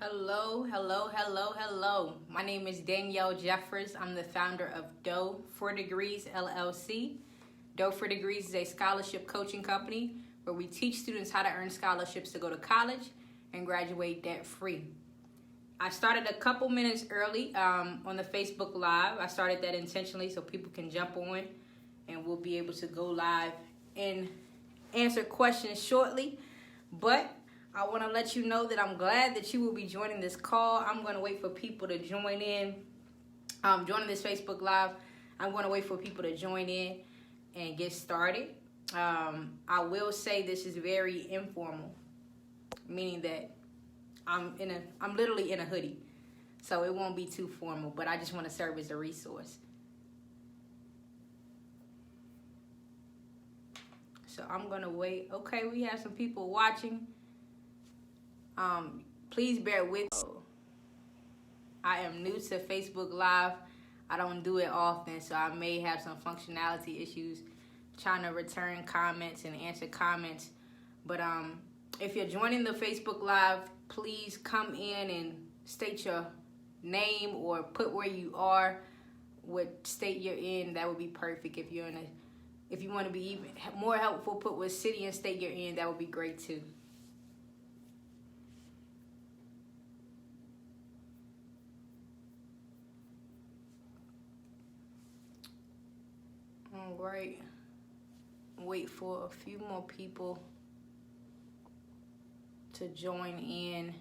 Hello, hello, hello, hello. My name is Danielle Jeffers. I'm the founder of Doe for Degrees LLC. Doe for Degrees is a scholarship coaching company where we teach students how to earn scholarships to go to college and graduate debt-free. I started a couple minutes early on the Facebook Live. I started that intentionally so people can jump on and we'll be able to go live and answer questions shortly. But I want to let you know that I'm glad that you will be joining this call. I'm going to wait for people to join in, joining this Facebook Live. I'm going to wait for people to join in and get started. I will say this is very informal, meaning that I'm literally in a hoodie, so it won't be too formal, but I just want to serve as a resource. So I'm going to wait. Okay, we have some people watching. Please bear with me. I am new to Facebook Live. I don't do it often, so I may have some functionality issues trying to return comments and answer comments. But if you're joining the Facebook Live, please come in and state your name or put where you are. What state you're in, that would be perfect. If you want to be even more helpful, put what city and state you're in. That would be great too. All right, wait for a few more people to join in.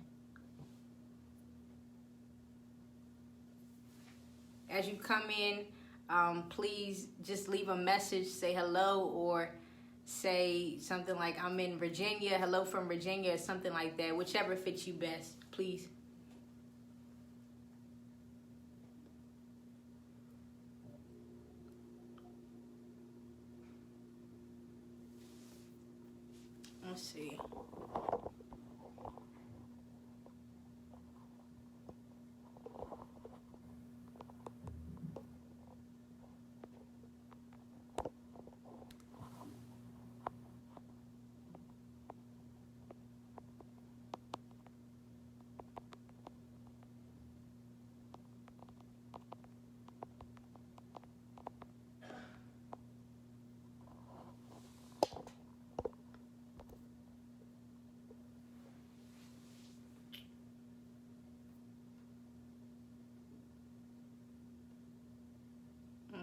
As you come in, please just leave a message, say hello, or say something like, I'm in Virginia, hello from Virginia, or something like that, whichever fits you best, please. Let's see.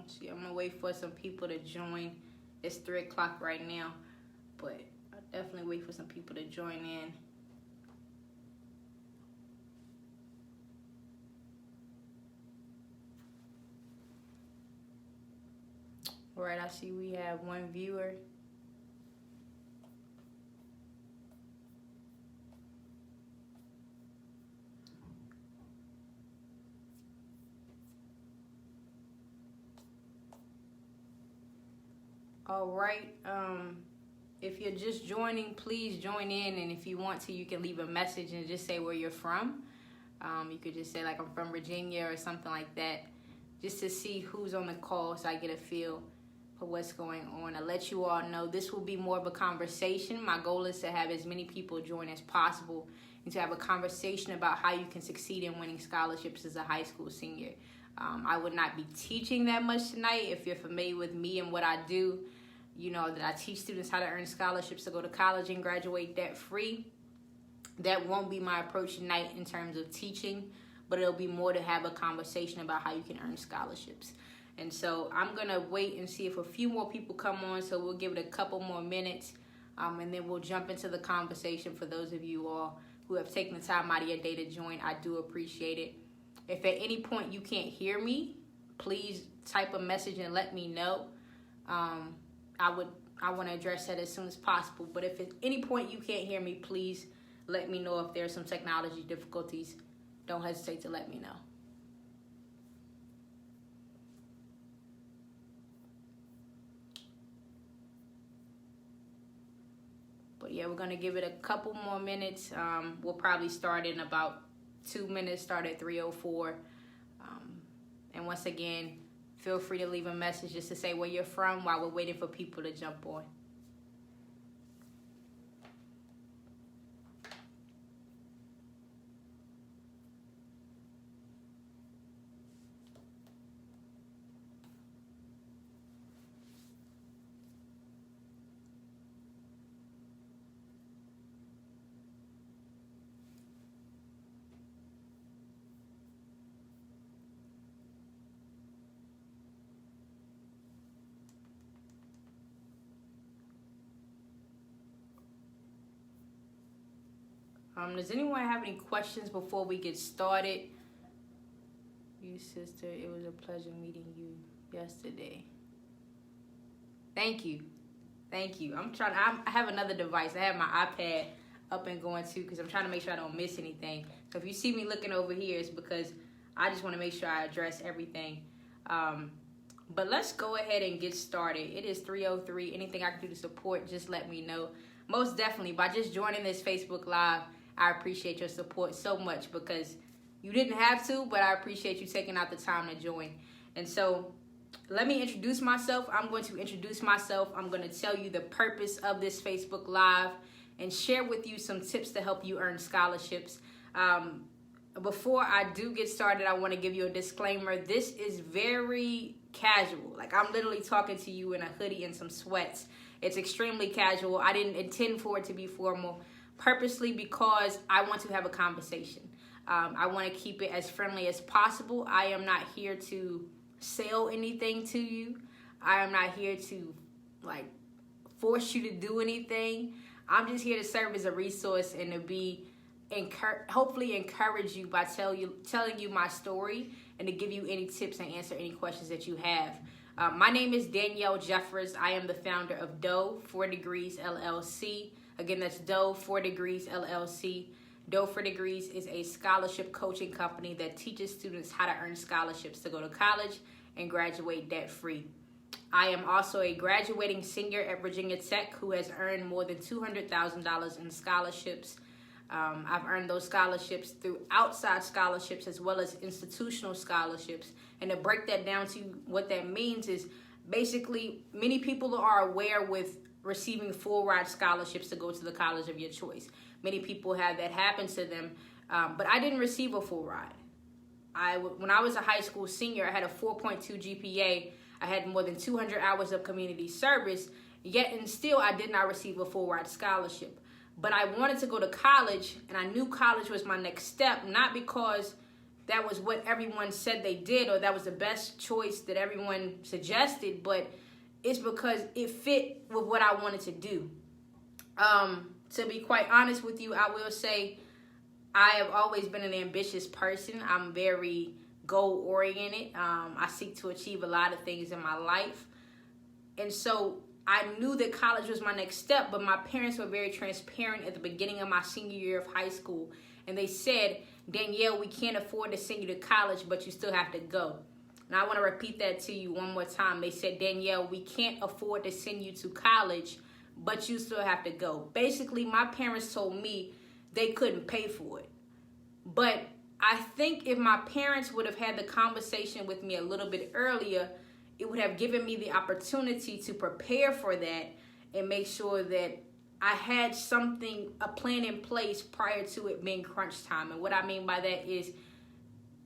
See, I'm gonna wait for some people to join. It's 3 o'clock right now, but I'll definitely wait for some people to join in. All right, I see we have one viewer. All right, if you're just joining, please join in, and if you want to, you can leave a message and just say where you're from. You could just say like, I'm from Virginia or something like that, just to see who's on the call so I get a feel for what's going on. I'll let you all know this will be more of a conversation. My goal is to have as many people join as possible and to have a conversation about how you can succeed in winning scholarships as a high school senior. I would not be teaching that much tonight. If you're familiar with me and what I do, you know that I teach students how to earn scholarships to go to college and graduate debt-free. That won't be my approach tonight in terms of teaching, but it'll be more to have a conversation about how you can earn scholarships. And so I'm going to wait and see if a few more people come on, so we'll give it a couple more minutes, and then we'll jump into the conversation. For those of you all who have taken the time out of your day to join, I do appreciate it. If at any point you can't hear me, please type a message and let me know. I want to address that as soon as possible. But if at any point you can't hear me, please let me know. If there's some technology difficulties, don't hesitate to let me know. But yeah, we're going to give it a couple more minutes. We'll probably start in about 2 minutes, start at 3:04. And once again, feel free to leave a message just to say where you're from while we're waiting for people to jump on. Does anyone have any questions before we get started? You, sister, it was a pleasure meeting you yesterday. Thank you. I have another device. I have my iPad up and going too, because I'm trying to make sure I don't miss anything. So if you see me looking over here, it's because I just want to make sure I address everything. But let's go ahead and get started. It is 3:03. Anything I can do to support, just let me know. Most definitely, by just joining this Facebook Live, I appreciate your support so much, because you didn't have to, but I appreciate you taking out the time to join. And so let me introduce myself. I'm going to introduce myself. I'm going to tell you the purpose of this Facebook Live and share with you some tips to help you earn scholarships. Before I do get started, I want to give you a disclaimer. This is very casual. Like, I'm literally talking to you in a hoodie and some sweats. It's extremely casual. I didn't intend for it to be formal, purposely because I want to have a conversation. I want to keep it as friendly as possible. I am not here to sell anything to you. I am not here to force you to do anything. I'm just here to serve as a resource and to be hopefully encourage you by telling you my story, and to give you any tips and answer any questions that you have. My name is Danielle Jeffers. I am the founder of Doe 4 Degrees LLC. Again, that's Doe 4 Degrees LLC. Doe 4 Degrees is a scholarship coaching company that teaches students how to earn scholarships to go to college and graduate debt-free. I am also a graduating senior at Virginia Tech who has earned more than $200,000 in scholarships. I've earned those scholarships through outside scholarships as well as institutional scholarships. And to break that down to you, what that means is basically many people are aware with receiving full ride scholarships to go to the college of your choice. Many people have that happen to them, but I didn't receive a full ride. When I was a high school senior, I had a 4.2 GPA. I had more than 200 hours of community service, yet and still I did not receive a full ride scholarship. But I wanted to go to college, and I knew college was my next step, not because that was what everyone said they did or that was the best choice that everyone suggested, but it's because it fit with what I wanted to do. To be quite honest with you, I will say I have always been an ambitious person. I'm very goal-oriented. I seek to achieve a lot of things in my life. And so I knew that college was my next step, but my parents were very transparent at the beginning of my senior year of high school. And they said, Danielle, we can't afford to send you to college, but you still have to go. And I want to repeat that to you one more time. They said, Danielle, we can't afford to send you to college, but you still have to go. Basically, my parents told me they couldn't pay for it. But I think if my parents would have had the conversation with me a little bit earlier, it would have given me the opportunity to prepare for that and make sure that I had a plan in place prior to it being crunch time. And what I mean by that is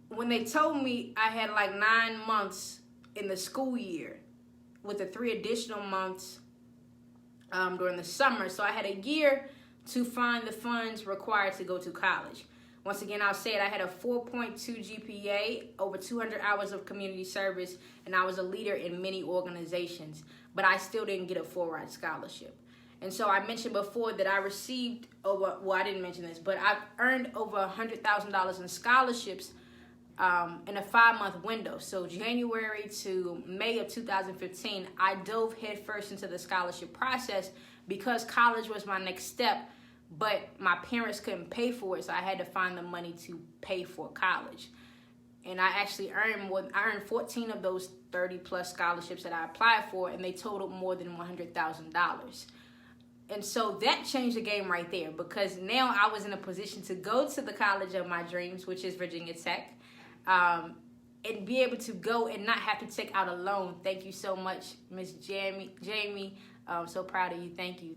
when they told me I had 9 months in the school year with the 3 additional months during the summer. So I had a year to find the funds required to go to college. Once again, I'll say it, I had a 4.2 GPA, over 200 hours of community service, and I was a leader in many organizations, but I still didn't get a full ride scholarship. And so I mentioned before that I received I didn't mention this, but I've earned over $100,000 in scholarships in a 5-month window. So January to May of 2015, I dove headfirst into the scholarship process because college was my next step. But my parents couldn't pay for it, so I had to find the money to pay for college. And I actually earned 14 of those 30-plus scholarships that I applied for, and they totaled more than $100,000. And so that changed the game right there, because now I was in a position to go to the college of my dreams, which is Virginia Tech, and be able to go and not have to take out a loan. Thank you so much, Miss Jamie. I'm so proud of you. Thank you.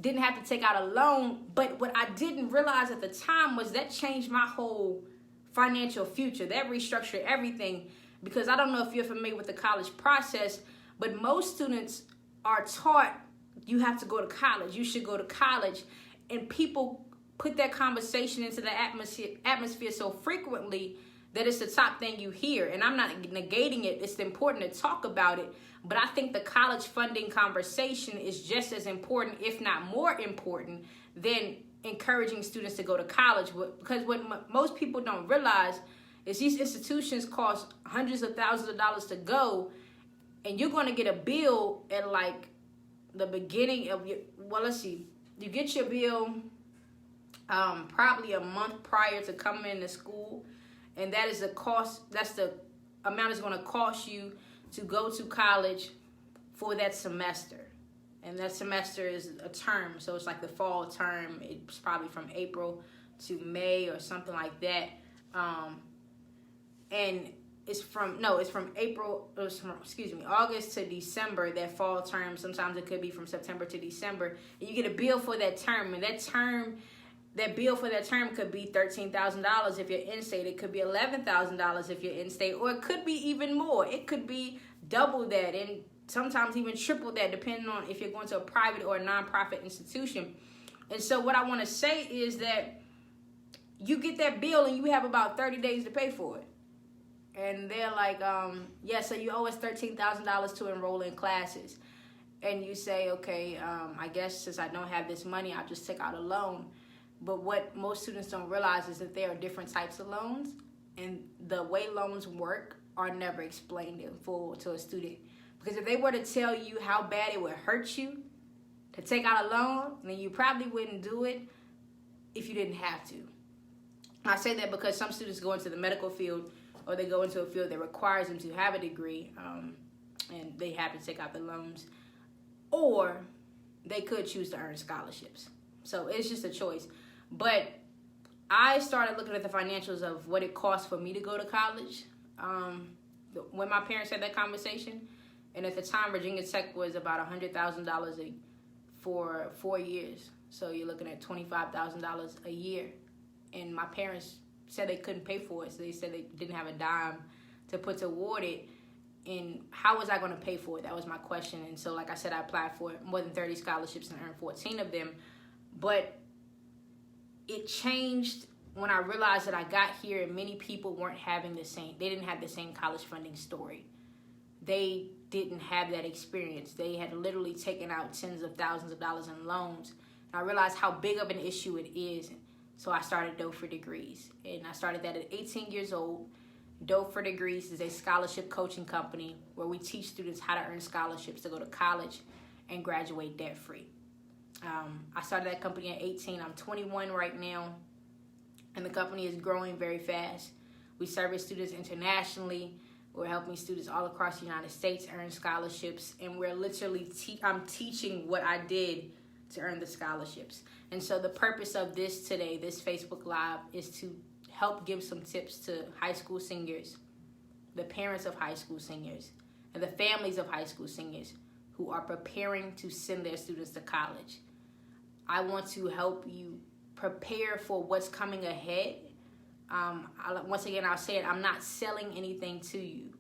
Didn't have to take out a loan, but what I didn't realize at the time was that changed my whole financial future. That restructured everything, because I don't know if you're familiar with the college process, but most students are taught you have to go to college. You should go to college, and people put that conversation into the atmosphere so frequently that it's the top thing you hear. And I'm not negating it. It's important to talk about it. But I think the college funding conversation is just as important, if not more important, than encouraging students to go to college. Because what most people don't realize is these institutions cost hundreds of thousands of dollars to go, and you're going to get a bill at like the beginning of your, well, let's see, you get your bill probably a month prior to coming into school, and that is the cost, that's the amount it's going to cost you to go to college for that semester. And that semester is a term, so it's like the fall term. It's probably from April to May or something like that. And it's from August to December, that fall term. Sometimes it could be from September to December. And you get a bill for that term. And that bill for that term could be $13,000 if you're in-state. It could be $11,000 if you're in-state. Or it could be even more. It could be double that, and sometimes even triple that, depending on if you're going to a private or a nonprofit institution. And so what I want to say is that you get that bill and you have about 30 days to pay for it. And they're like, yeah, so you owe us $13,000 to enroll in classes. And you say, okay, I guess since I don't have this money, I'll just take out a loan. But what most students don't realize is that there are different types of loans, and the way loans work are never explained in full to a student. Because if they were to tell you how bad it would hurt you to take out a loan, then you probably wouldn't do it if you didn't have to. I say that because some students go into the medical field, or they go into a field that requires them to have a degree, and they have to take out the loans. Or they could choose to earn scholarships. So it's just a choice. But I started looking at the financials of what it costs for me to go to college when my parents had that conversation. And at the time, Virginia Tech was about $100,000 for 4 years. So you're looking at $25,000 a year. And my parents said they couldn't pay for it. So they said they didn't have a dime to put toward it. And how was I going to pay for it? That was my question. And so, like I said, I applied for more than 30 scholarships and earned 14 of them. But it changed when I realized that I got here and many people weren't having the same. They didn't have the same college funding story. They didn't have that experience. They had literally taken out tens of thousands of dollars in loans. And I realized how big of an issue it is. So I started Doe for Degrees. And I started that at 18 years old. Doe for Degrees is a scholarship coaching company where we teach students how to earn scholarships to go to college and graduate debt-free. I started that company at 18. I'm 21 right now, and the company is growing very fast. We service students internationally. We're helping students all across the United States earn scholarships, and we're literally I'm teaching what I did to earn the scholarships. And so the purpose of this today, this Facebook Live, is to help give some tips to high school seniors, the parents of high school seniors, and the families of high school seniors who are preparing to send their students to college. I want to help you prepare for what's coming ahead. Once again, I'll say it, I'm not selling anything to you.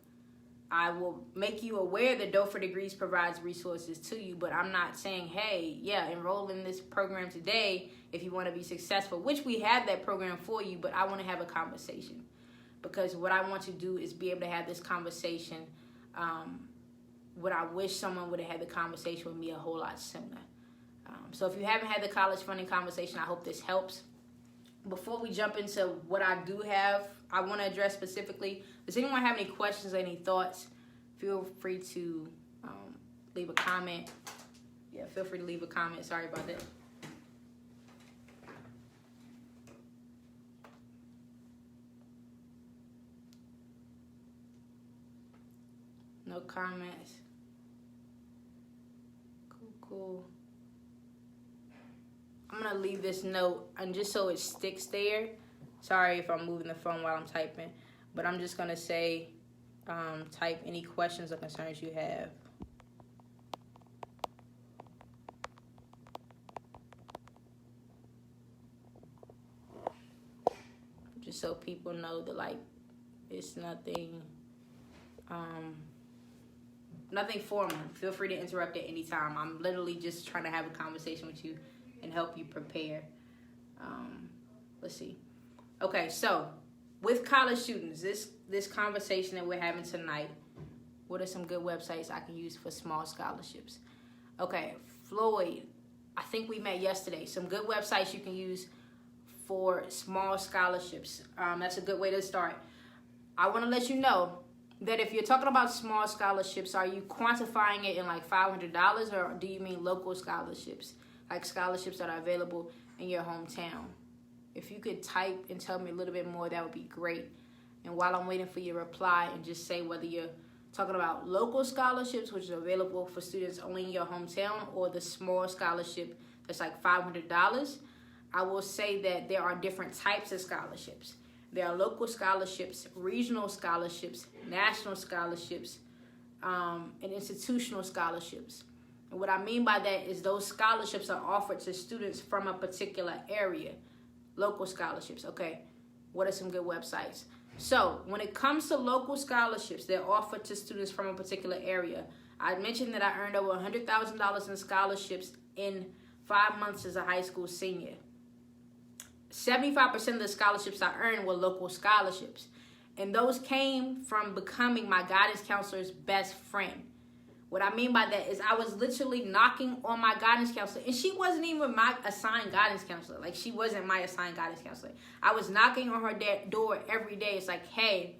I will make you aware that Doe for Degrees provides resources to you, but I'm not saying, hey, yeah, enroll in this program today if you want to be successful, which we have that program for you, but I want to have a conversation. Because what I want to do is be able to have this conversation. What I wish someone would have had the conversation with me a whole lot sooner. So if you haven't had the college funding conversation, I hope this helps. Before we jump into what I do have, I want to address specifically, does anyone have any questions or any thoughts? Feel free to leave a comment. Yeah, feel free to leave a comment. Sorry about that. No comments. Cool. I'm going to leave this note, and just so it sticks there. Sorry if I'm moving the phone while I'm typing, but I'm just going to say, type any questions or concerns you have. Just so people know that, like, it's nothing, nothing formal. Feel free to interrupt at any time. I'm literally just trying to have a conversation with you and help you prepare. Let's see. Okay, so with college students, this conversation that we're having tonight, what are some good websites I can use for small scholarships? Okay, Floyd, I think we met yesterday. Some good websites you can use for small scholarships. That's a good way to start. I want to let you know that if you're talking about small scholarships, are you quantifying it in like $500, or do you mean local scholarships, like scholarships that are available in your hometown? If you could type and tell me a little bit more, that would be great. And while I'm waiting for your reply, and just say whether you're talking about local scholarships, which are available for students only in your hometown, or the small scholarship that's like $500, I will say that there are different types of scholarships. There are local scholarships, regional scholarships, national scholarships, and institutional scholarships. And what I mean by that is those scholarships are offered to students from a particular area. Local scholarships, okay. What are some good websites? So when it comes to local scholarships, they're offered to students from a particular area. I mentioned that I earned over $100,000 in scholarships in 5 months as a high school senior. 75% of the scholarships I earned were local scholarships. And those came from becoming my guidance counselor's best friend. What I mean by that is I was literally knocking on my guidance counselor, and she wasn't even my assigned guidance counselor. Like, she wasn't my assigned guidance counselor. I was knocking on her door every day. It's like, hey,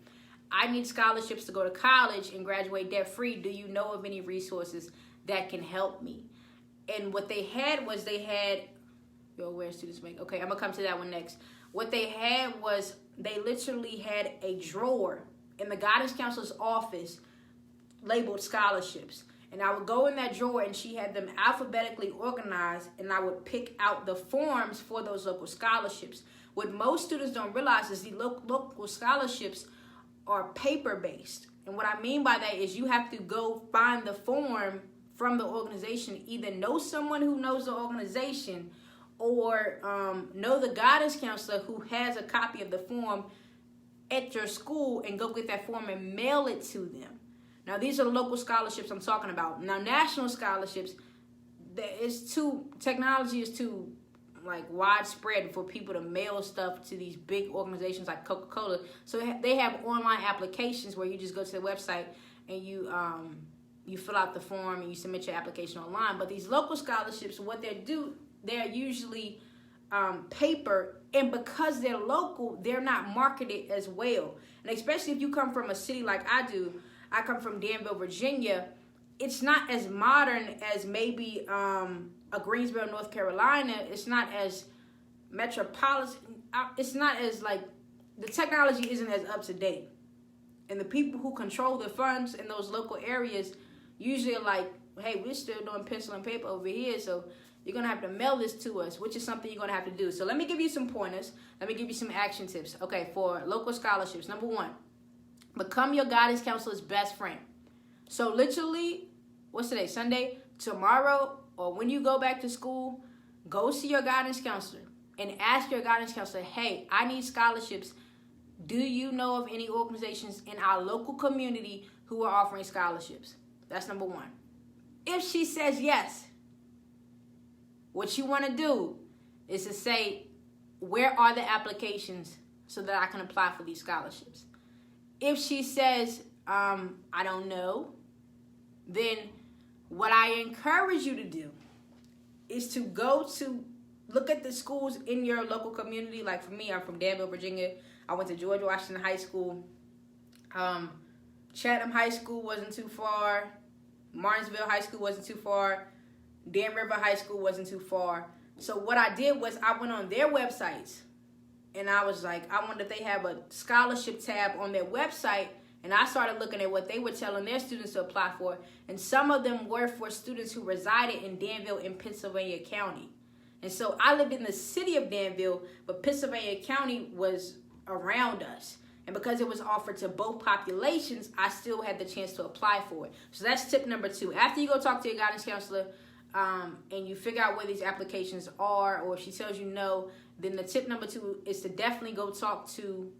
I need scholarships to go to college and graduate debt-free. Do you know of any resources that can help me? And what they had was where students make. Okay, I'm going to come to that one next. What they had was they literally had a drawer in the guidance counselor's office labeled scholarships. And I would go in that drawer, and she had them alphabetically organized, and I would pick out the forms for those local scholarships. What most students don't realize is the local scholarships are paper-based. And what I mean by that is you have to go find the form from the organization, either know someone who knows the organization, or know the guidance counselor who has a copy of the form at your school, and go get that form and mail it to them. Now, these are the local scholarships I'm talking about. Now, national scholarships, technology is too widespread for people to mail stuff to these big organizations like Coca-Cola. So they have online applications where you just go to the website and you fill out the form and you submit your application online. But these local scholarships, what they're usually paper, and because they're local, they're not marketed as well. And especially if you come from a city like I do, I come from Danville, Virginia. It's not as modern as maybe a Greensboro, North Carolina. It's not as metropolitan. It's not as the technology isn't as up to date. And the people who control the funds in those local areas usually are like, hey, we're still doing pencil and paper over here, so you're going to have to mail this to us, which is something you're going to have to do. So let me give you some pointers. Let me give you some action tips. Okay, for local scholarships. Number one, become your guidance counselor's best friend. So literally, what's today? Sunday? Tomorrow, or when you go back to school, go see your guidance counselor and ask your guidance counselor, hey, I need scholarships. Do you know of any organizations in our local community who are offering scholarships? That's number one. If she says yes, what you want to do is to say, where are the applications so that I can apply for these scholarships? If she says, I don't know, then what I encourage you to do is to look at the schools in your local community. Like for me, I'm from Danville, Virginia. I went to George Washington High School. Chatham High School wasn't too far. Martinsville High School wasn't too far. Dan River High School wasn't too far. So what I did was I went on their websites, and I was like, I wonder if they have a scholarship tab on their website. And I started looking at what they were telling their students to apply for. And some of them were for students who resided in Danville in Pennsylvania County. And so I lived in the city of Danville, but Pennsylvania County was around us. And because it was offered to both populations, I still had the chance to apply for it. So that's tip number two. After you go talk to your guidance counselor and you figure out where these applications are, or if she tells you no, then the tip number two is to definitely go talk to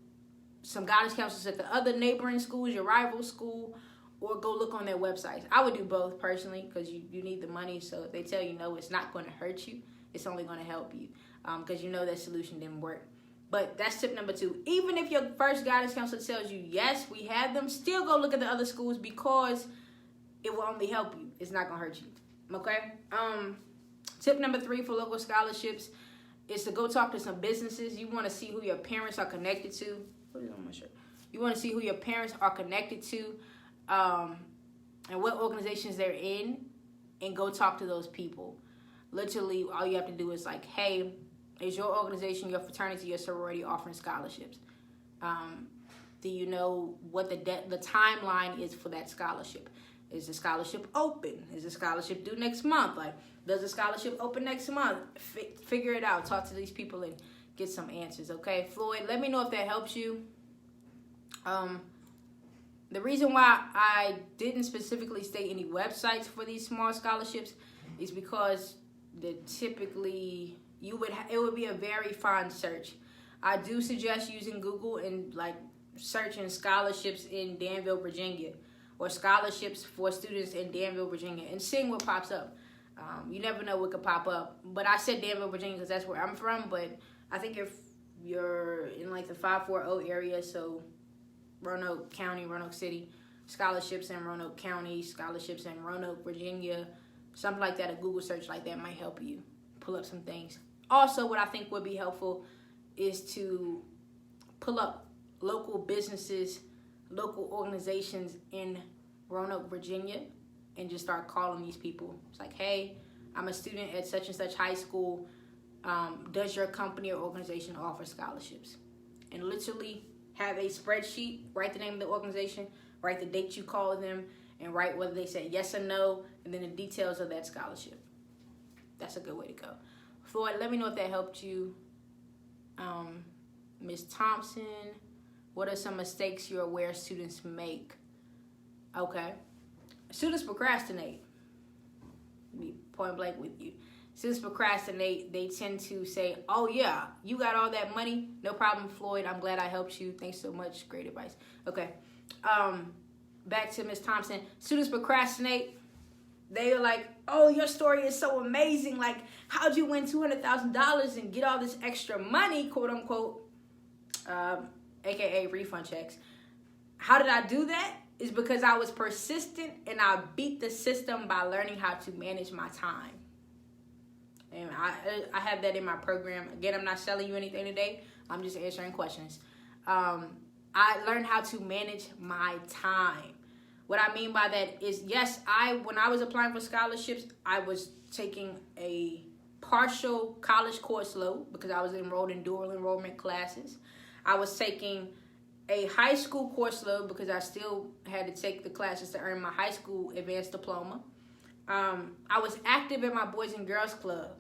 some guidance counselors at the other neighboring schools, your rival school, or go look on their websites. I would do both personally because you need the money. So if they tell you no, it's not going to hurt you. It's only going to help you because you know that solution didn't work. But that's tip number 2. Even if your first guidance counselor tells you, yes, we have them, still go look at the other schools because it will only help you. It's not going to hurt you. Okay? Tip number 3 for local scholarships is to go talk to some businesses. You want to see who your parents are connected to. What is on my shirt? You want to see who your parents are connected to and what organizations they're in, and go talk to those people. Literally, all you have to do is like, hey, is your organization, your fraternity, your sorority offering scholarships? Do you know what the timeline is for that scholarship? Is the scholarship open? Is the scholarship due next month? Like, does the scholarship open next month? Figure it out. Talk to these people and get some answers, okay? Floyd, let me know if that helps you. The reason why I didn't specifically state any websites for these small scholarships is because typically it would be a very fine search. I do suggest using Google and like searching scholarships in Danville, Virginia, or scholarships for students in Danville, Virginia, and seeing what pops up. You never know what could pop up. But I said Danville, Virginia because that's where I'm from, but I think if you're in like the 540 area, so Roanoke County, Roanoke City, scholarships in Roanoke County, scholarships in Roanoke, Virginia, something like that, a Google search like that might help you pull up some things. Also, what I think would be helpful is to pull up local businesses, local organizations in Roanoke, Virginia, and just start calling these people. It's like, hey, I'm a student at such and such high school. Does your company or organization offer scholarships? And literally have a spreadsheet, write the name of the organization, write the date you call them, and write whether they said yes or no, and then the details of that scholarship. That's a good way to go. Floyd, let me know if that helped you. Ms. Thompson, what are some mistakes you're aware students make? Okay. Students procrastinate. Be point blank with you. Students procrastinate. They tend to say, oh yeah, you got all that money. No problem, Floyd. I'm glad I helped you. Thanks so much. Great advice. Okay. Back to Ms. Thompson. Students procrastinate. They are like, oh, your story is so amazing. Like, how'd you win $200,000 and get all this extra money, quote unquote, aka refund checks? How did I do that? It's because I was persistent and I beat the system by learning how to manage my time. And I have that in my program. Again, I'm not selling you anything today. I'm just answering questions. I learned how to manage my time. What I mean by that is, yes, when I was applying for scholarships, I was taking a partial college course load because I was enrolled in dual enrollment classes. I was taking a high school course load because I still had to take the classes to earn my high school advanced diploma. I was active in my Boys and Girls Club.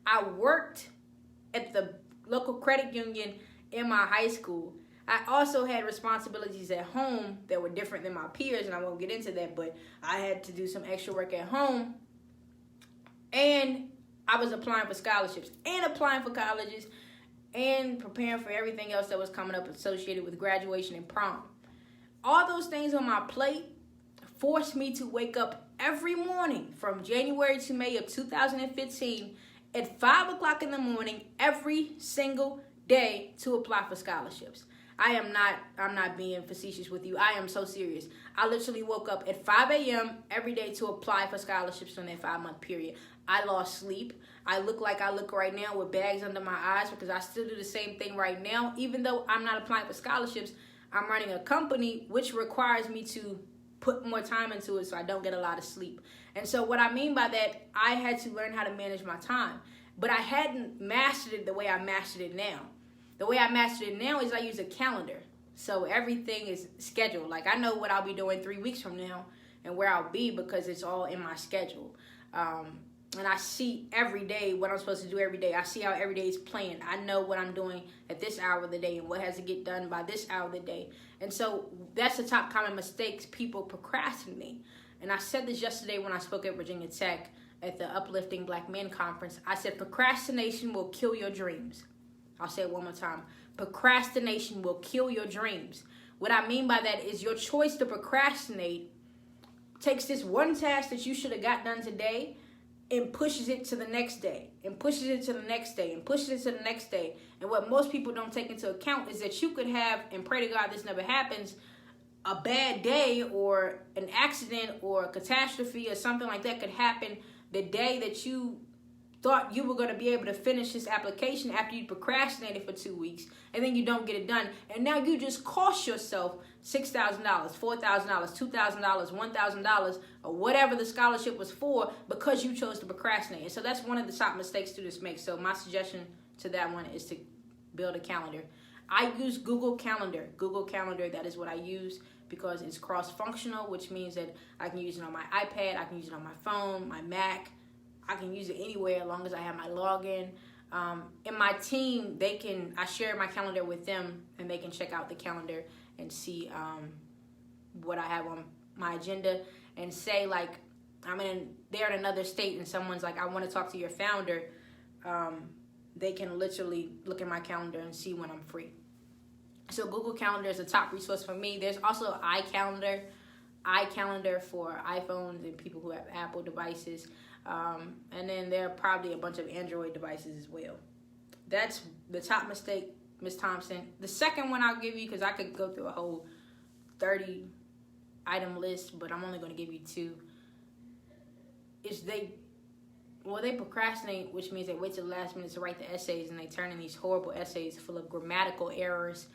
I worked at the local credit union in my high school. I also had responsibilities at home that were different than my peers, and I won't get into that, but I had to do some extra work at home. And I was applying for scholarships and applying for colleges and preparing for everything else that was coming up associated with graduation and prom. All those things on my plate forced me to wake up every morning from January to May of 2015 at 5 o'clock in the morning every single day to apply for scholarships. I'm not being facetious with you. I am so serious. I literally woke up at 5 a.m. every day to apply for scholarships in that 5-month period. I lost sleep. I look like I look right now with bags under my eyes because I still do the same thing right now. Even though I'm not applying for scholarships, I'm running a company which requires me to put more time into it so I don't get a lot of sleep. And so what I mean by that, I had to learn how to manage my time. But I hadn't mastered it the way I mastered it now. The way I mastered it now is I use a calendar. So everything is scheduled. Like I know what I'll be doing 3 weeks from now and where I'll be because it's all in my schedule. And I see every day what I'm supposed to do every day. I see how every day is planned. I know what I'm doing at this hour of the day and what has to get done by this hour of the day. And so that's the top common mistakes people procrastinate. And I said this yesterday when I spoke at Virginia Tech at the Uplifting Black Men Conference. I said procrastination will kill your dreams. I'll say it one more time. Procrastination will kill your dreams. What I mean by that is your choice to procrastinate takes this one task that you should have got done today and pushes it to the next day, and pushes it to the next day, and pushes it to the next day. And what most people don't take into account is that you could have, and pray to God this never happens, a bad day or an accident or a catastrophe or something like that could happen the day that you thought you were going to be able to finish this application after you procrastinated for 2 weeks, and then you don't get it done. And now you just cost yourself $6,000, $4,000, $2,000, $1,000, or whatever the scholarship was for because you chose to procrastinate. And so that's one of the top mistakes students make. So my suggestion to that one is to build a calendar. I use Google Calendar. Google Calendar, that is what I use because it's cross-functional, which means that I can use it on my iPad, I can use it on my phone, my Mac. I can use it anywhere as long as I have my login. In my team, I share my calendar with them, and they can check out the calendar and see what I have on my agenda. And say, like, they're in another state, and someone's like, I want to talk to your founder. They can literally look at my calendar and see when I'm free. So Google Calendar is a top resource for me. There's also iCalendar for iPhones and people who have Apple devices. And then there are probably a bunch of Android devices as well. That's the top mistake, Ms. Thompson. The second one I'll give you, because I could go through a whole 30 item list, but I'm only going to give you two, is they procrastinate, which means they wait till the last minute to write the essays, and they turn in these horrible essays full of grammatical errors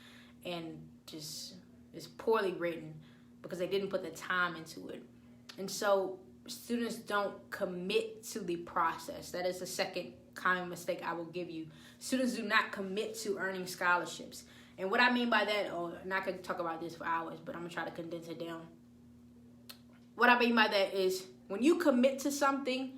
and just is poorly written because they didn't put the time into it. And so students don't commit to the process. That is the second common mistake I will give you. Students do not commit to earning scholarships. And what I mean by that, and I could talk about this for hours, but I'm going to try to condense it down. What I mean by that is when you commit to something,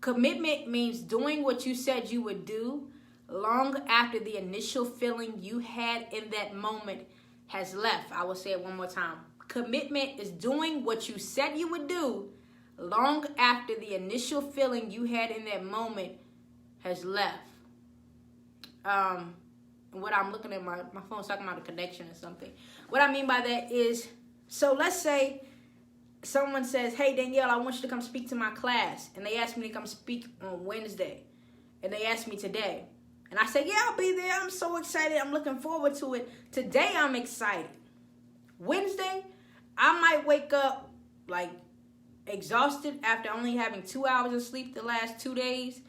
commitment means doing what you said you would do long after the initial feeling you had in that moment has left. I will say it one more time. Commitment is doing what you said you would do long after the initial feeling you had in that moment has left. What I'm looking at, my phone's talking about a connection or something. What I mean by that is, so let's say someone says, hey, Danielle, I want you to come speak to my class. And they ask me to come speak on Wednesday. And they ask me today. And I say, yeah, I'll be there. I'm so excited. I'm looking forward to it. Today, I'm excited. Wednesday, I might wake up like exhausted after only having 2 hours of sleep the last 2 days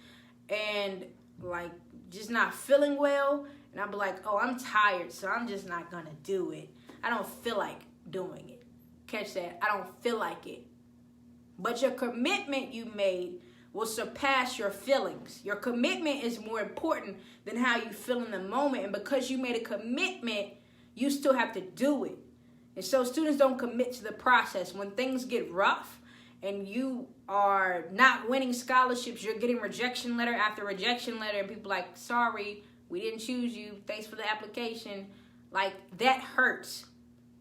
and like just not feeling well. And I'll be like, oh, I'm tired, so I'm just not going to do it. I don't feel like doing it. Catch that. I don't feel like it. But your commitment you made will surpass your feelings. Your commitment is more important than how you feel in the moment. And because you made a commitment, you still have to do it. And so students don't commit to the process. When things get rough and you are not winning scholarships, you're getting rejection letter after rejection letter, and people like, sorry, we didn't choose you. Thanks for the application. Like, that hurts.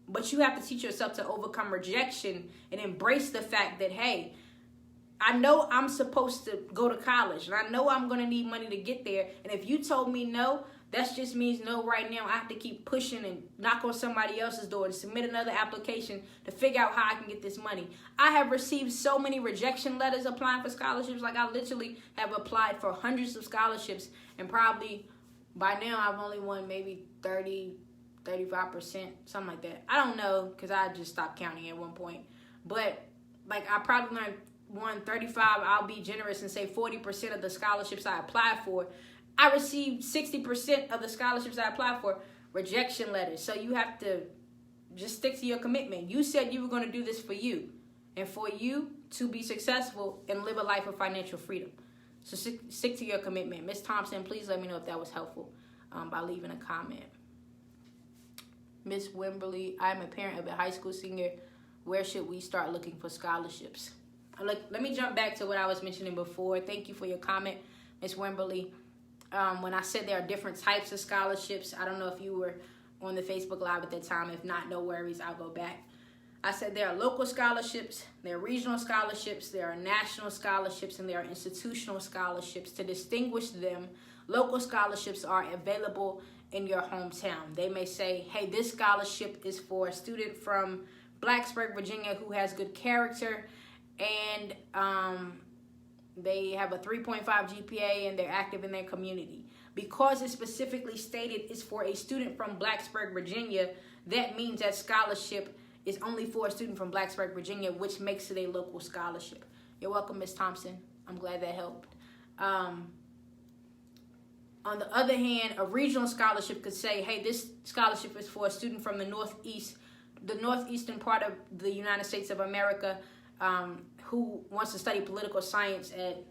But you have to teach yourself to overcome rejection and embrace the fact that, hey, I know I'm supposed to go to college, and I know I'm going to need money to get there. And if you told me no, that just means no right now. I have to keep pushing and knock on somebody else's door and submit another application to figure out how I can get this money. I have received so many rejection letters applying for scholarships. Like, I literally have applied for hundreds of scholarships, and probably by now I've only won maybe 30, 35%, something like that. I don't know, because I just stopped counting at one point. But like, I probably won 35. I'll be generous and say 40% of the scholarships I applied for. I received 60% of the scholarships I applied for rejection letters. So you have to just stick to your commitment. You said you were going to do this for you, and for you to be successful and live a life of financial freedom. So stick to your commitment. Ms. Thompson, please let me know if that was helpful by leaving a comment. Ms. Wimberly, I'm a parent of a high school senior. Where should we start looking for scholarships? Let me jump back to what I was mentioning before. Thank you for your comment, Ms. Wimberly. When I said there are different types of scholarships, I don't know if you were on the Facebook Live at that time. If not, no worries, I'll go back. I said there are local scholarships, there are regional scholarships, there are national scholarships, and there are institutional scholarships. To distinguish them, local scholarships are available in your hometown. They may say, hey, this scholarship is for a student from Blacksburg, Virginia, who has good character and They have a 3.5 GPA and they're active in their community. Because it's specifically stated it's for a student from Blacksburg, Virginia, that means that scholarship is only for a student from Blacksburg, Virginia, which makes it a local scholarship. You're welcome, Ms. Thompson. I'm glad that helped. On the other hand, a regional scholarship could say, hey, this scholarship is for a student from the northeastern part of the United States of America, who wants to study political science at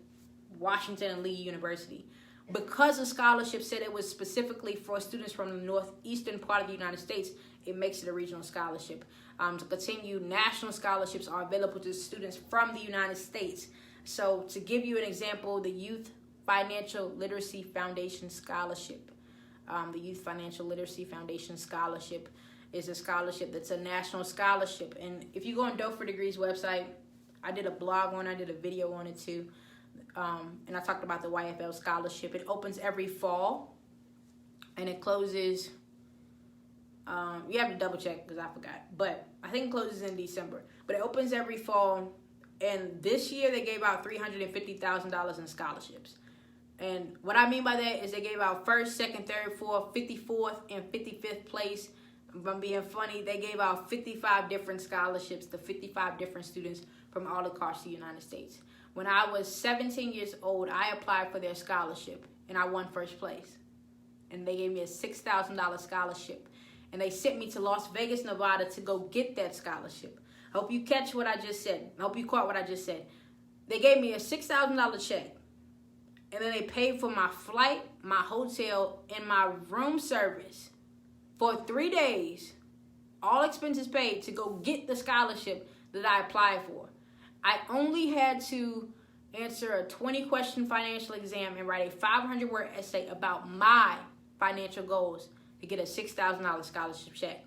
Washington and Lee University. Because the scholarship said it was specifically for students from the northeastern part of the United States, it makes it a regional scholarship. To continue, national scholarships are available to students from the United States. So to give you an example, the Youth Financial Literacy Foundation Scholarship. The Youth Financial Literacy Foundation Scholarship is a scholarship that's a national scholarship. And if you go on Doe for Degrees website, I did a blog on it, I did a video on it too. And I talked about the YFL scholarship. It opens every fall and it closes, you have to double check because I forgot, but I think it closes in December. But it opens every fall, and this year they gave out $350,000 in scholarships. And what I mean by that is they gave out first, second, third, fourth, 54th, and 55th place. If I'm being funny, they gave out 55 different scholarships to 55 different students from all across the United States. When I was 17 years old, I applied for their scholarship, and I won first place. And they gave me a $6,000 scholarship. And they sent me to Las Vegas, Nevada to go get that scholarship. I hope you catch what I just said. I hope you caught what I just said. They gave me a $6,000 check. And then they paid for my flight, my hotel, and my room service for 3 days. All expenses paid to go get the scholarship that I applied for. I only had to answer a 20-question financial exam and write a 500-word essay about my financial goals to get a $6,000 scholarship check.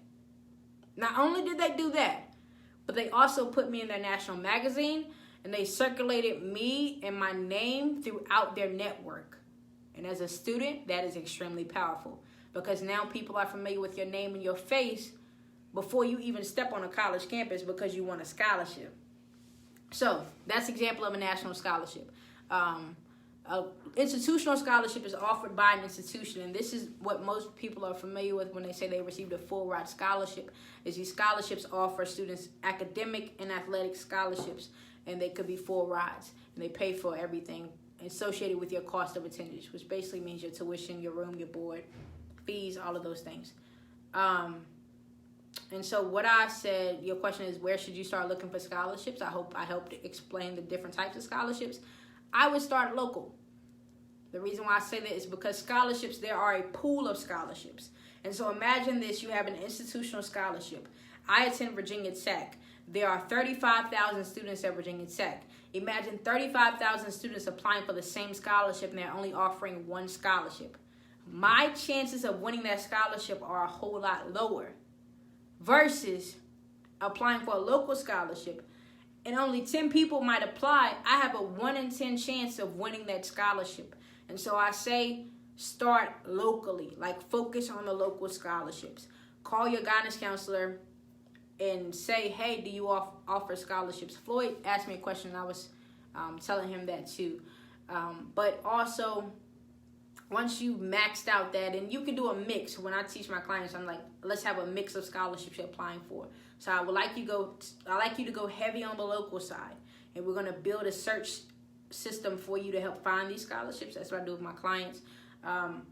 Not only did they do that, but they also put me in their national magazine, and they circulated me and my name throughout their network. And as a student, that is extremely powerful because now people are familiar with your name and your face before you even step on a college campus because you won a scholarship. So that's an example of a national scholarship. Institutional scholarship is offered by an institution, and this is what most people are familiar with when they say they received a full ride scholarship, is these scholarships offer students academic and athletic scholarships, and they could be full rides, and they pay for everything associated with your cost of attendance, which basically means your tuition, your room, your board, fees, all of those things. And so what I said, your question is, where should you start looking for scholarships? I hope I helped explain the different types of scholarships. I would start local. The reason why I say that is because scholarships, there are a pool of scholarships. And so imagine this, you have an institutional scholarship. I attend Virginia Tech. There are 35,000 students at Virginia Tech. Imagine 35,000 students applying for the same scholarship and they're only offering one scholarship. My chances of winning that scholarship are a whole lot lower versus applying for a local scholarship and only 10 people might apply. I have a 1 in 10 chance of winning that scholarship. And so I say start locally, like focus on the local scholarships. Call your guidance counselor and say, hey, do you offer scholarships? Floyd asked me a question and I was telling him that too. But also, once you've maxed out that, and you can do a mix. When I teach my clients, I'm like, let's have a mix of scholarships you're applying for. So I like you to go heavy on the local side, and we're going to build a search system for you to help find these scholarships. That's what I do with my clients. We're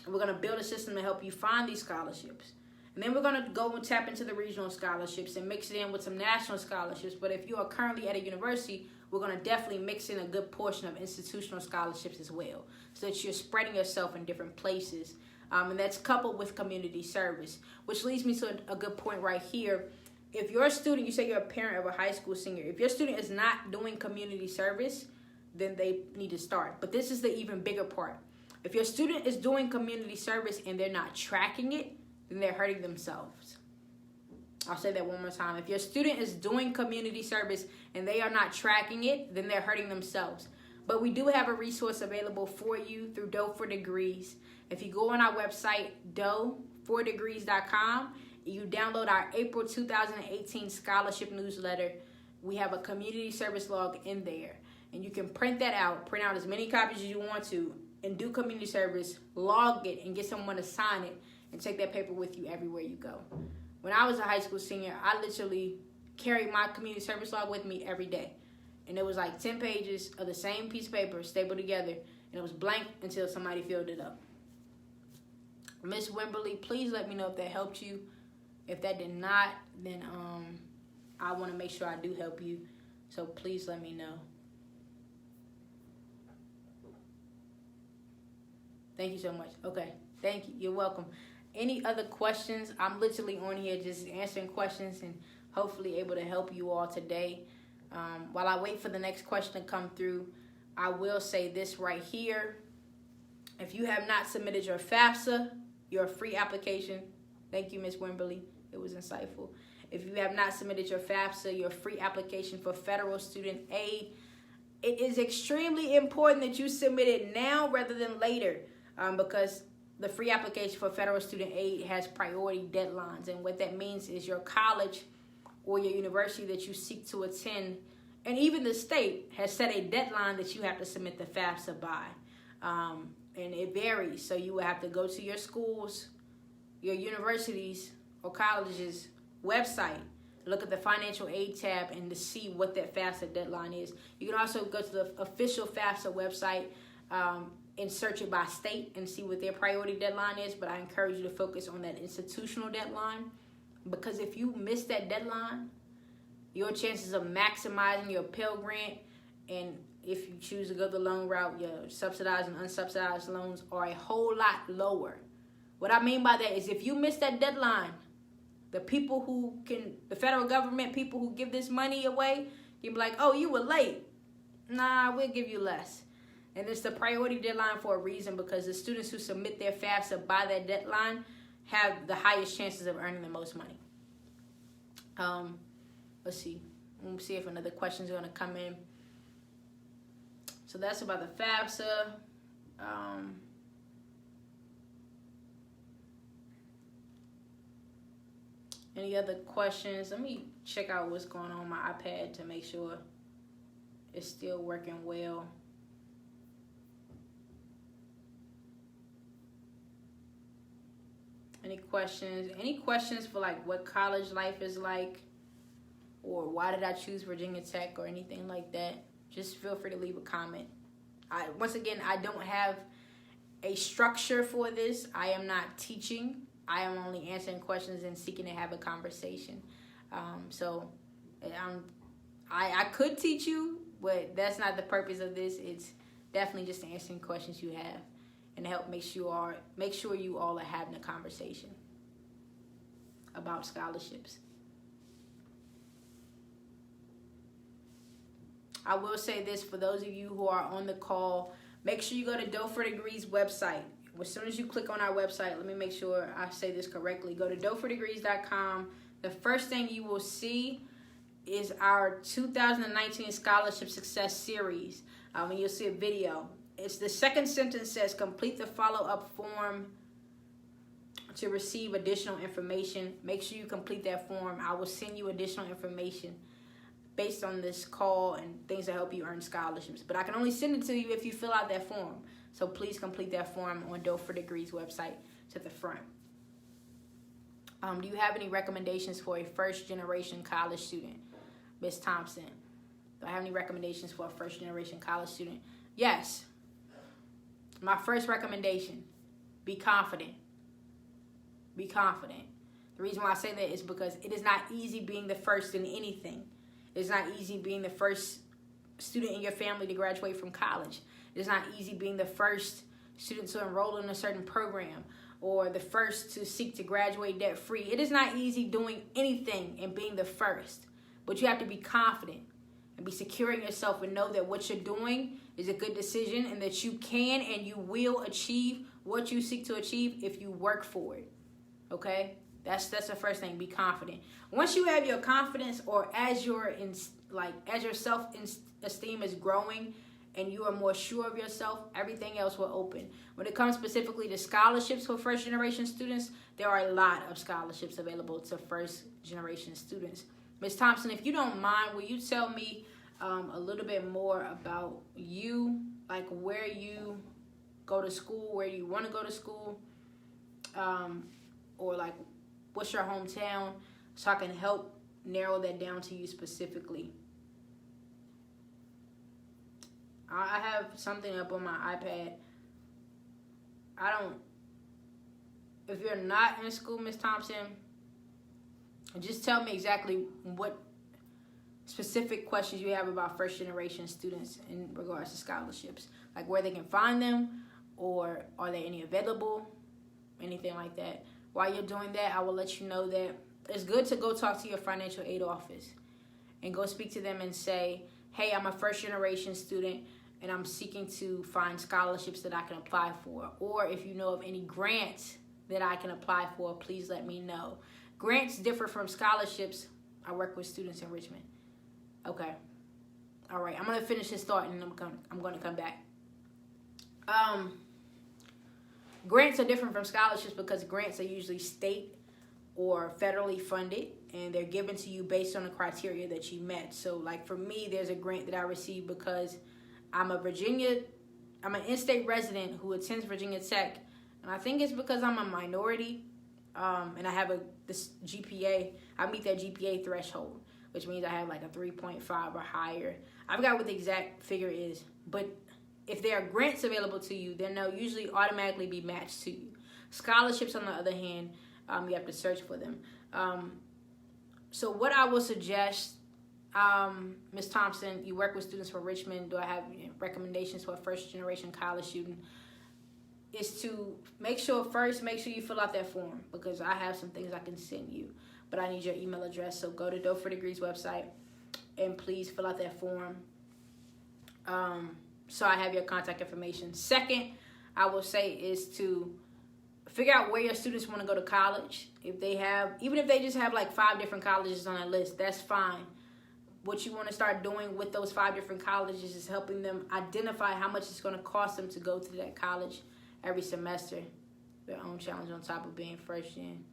going to build a system to help you find these scholarships. And then we're going to go and tap into the regional scholarships and mix it in with some national scholarships. But if you are currently at a university, we're going to definitely mix in a good portion of institutional scholarships as well, so that you're spreading yourself in different places. And that's coupled with community service, which leads me to a good point right here. If your student, you say you're a parent of a high school senior, if your student is not doing community service, then they need to start. But this is the even bigger part. If your student is doing community service and they're not tracking it, then they're hurting themselves. I'll say that one more time. If your student is doing community service and they are not tracking it, then they're hurting themselves. But we do have a resource available for you through Doe for Degrees. If you go on our website, doefordegrees.com, you download our April 2018 scholarship newsletter. We have a community service log in there. And you can print that out, print out as many copies as you want to, and do community service, log it, and get someone to sign it, and take that paper with you everywhere you go. When I was a high school senior, I literally carried my community service log with me every day. And it was like 10 pages of the same piece of paper stapled together, and it was blank until somebody filled it up. Miss Wimberly, please let me know if that helped you. If that did not, then I want to make sure I do help you. So please let me know. Thank you so much. Okay, thank you. You're welcome. Any other questions? I'm literally on here just answering questions and hopefully able to help you all today. While I wait for the next question to come through, I will say this right here. If you have not submitted your FAFSA, your free application, thank you, Ms. Wimberly. It was insightful. If you have not submitted your FAFSA, your free application for federal student aid, it is extremely important that you submit it now rather than later, because the free application for federal student aid has priority deadlines. And what that means is your college or your university that you seek to attend, and even the state, has set a deadline that you have to submit the FAFSA by. And it varies. So you will have to go to your schools, your universities, or colleges' website, look at the financial aid tab, and to see what that FAFSA deadline is. You can also go to the official FAFSA website and search it by state and see what their priority deadline is. But I encourage you to focus on that institutional deadline, because if you miss that deadline, your chances of maximizing your Pell Grant, and if you choose to go the loan route, your subsidized and unsubsidized loans are a whole lot lower. What I mean by that is if you miss that deadline, the people who can, the federal government, people who give this money away, you'll be like, oh, you were late. Nah, we'll give you less. And it's the priority deadline for a reason, because the students who submit their FAFSA by that deadline have the highest chances of earning the most money. Let's see. We'll see if another question is going to come in. So that's about the FAFSA. Any other questions? Let me check out what's going on my iPad to make sure it's still working well. Any questions? Any questions for like what college life is like, or why did I choose Virginia Tech, or anything like that? Just feel free to leave a comment. Once again, I don't have a structure for this. I am not teaching. I am only answering questions and seeking to have a conversation. I could teach you, but that's not the purpose of this. It's definitely just answering questions you have and to help make sure you all are having a conversation about scholarships. I will say this for those of you who are on the call, make sure you go to Doe for Degrees website. As soon as you click on our website, let me make sure I say this correctly. Go to doefordegrees.com. The first thing you will see is our 2019 Scholarship Success Series. And you'll see a video. It's the second sentence says, complete the follow-up form to receive additional information. Make sure you complete that form. I will send you additional information based on this call and things that help you earn scholarships. But I can only send it to you if you fill out that form. So please complete that form on Doe for Degrees website to the front. Do you have any recommendations for a first-generation college student? Ms. Thompson, do I have any recommendations for a first-generation college student? Yes. My first recommendation, be confident. Be confident. The reason why I say that is because it is not easy being the first in anything. It's not easy being the first student in your family to graduate from college. It's not easy being the first student to enroll in a certain program or the first to seek to graduate debt-free. It is not easy doing anything and being the first, but you have to be confident and be secure in yourself and know that what you're doing is a good decision and that you can and you will achieve what you seek to achieve if you work for it, okay? That's the first thing. Be confident. Once you have your confidence, or as your self-esteem is growing and you are more sure of yourself, everything else will open. When it comes specifically to scholarships for first-generation students, there are a lot of scholarships available to first-generation students. Ms. Thompson, if you don't mind, will you tell me a little bit more about you, like where you go to school, where you want to go to school, or like what's your hometown, so I can help narrow that down to you specifically. I have something up on my iPad. If you're not in school, Ms. Thompson, just tell me exactly what specific questions you have about first generation students in regards to scholarships, like where they can find them, or are there any available, anything like that. While you're doing that, I will let you know that it's good to go talk to your financial aid office and go speak to them and say, hey, I'm a first generation student and I'm seeking to find scholarships that I can apply for. Or if you know of any grants that I can apply for, please let me know. Grants differ from scholarships. I work with students in Richmond. Okay. All right. I'm going to finish this thought and I'm going to come back. Grants are different from scholarships because grants are usually state or federally funded, and they're given to you based on the criteria that you met. So like for me, there's a grant that I received because I'm an in-state resident who attends Virginia Tech, and I think it's because I'm a minority, and I have this GPA. I meet that GPA threshold, which means I have like a 3.5 or higher. I forgot what the exact figure is, but if there are grants available to you, then they'll usually automatically be matched to you. Scholarships, on the other hand, you have to search for them. So what I will suggest, Ms. Thompson, you work with students from Richmond. Do I have recommendations for a first-generation college student? Is to make sure you fill out that form, because I have some things I can send you, but I need your email address. So go to Dough for Degrees website and please fill out that form. So I have your contact information. Second, I will say is to figure out where your students want to go to college. Even if they just have like 5 different colleges on that list, that's fine. What you want to start doing with those 5 different colleges is helping them identify how much it's going to cost them to go to that college every semester. Their own challenge on top of being first gen.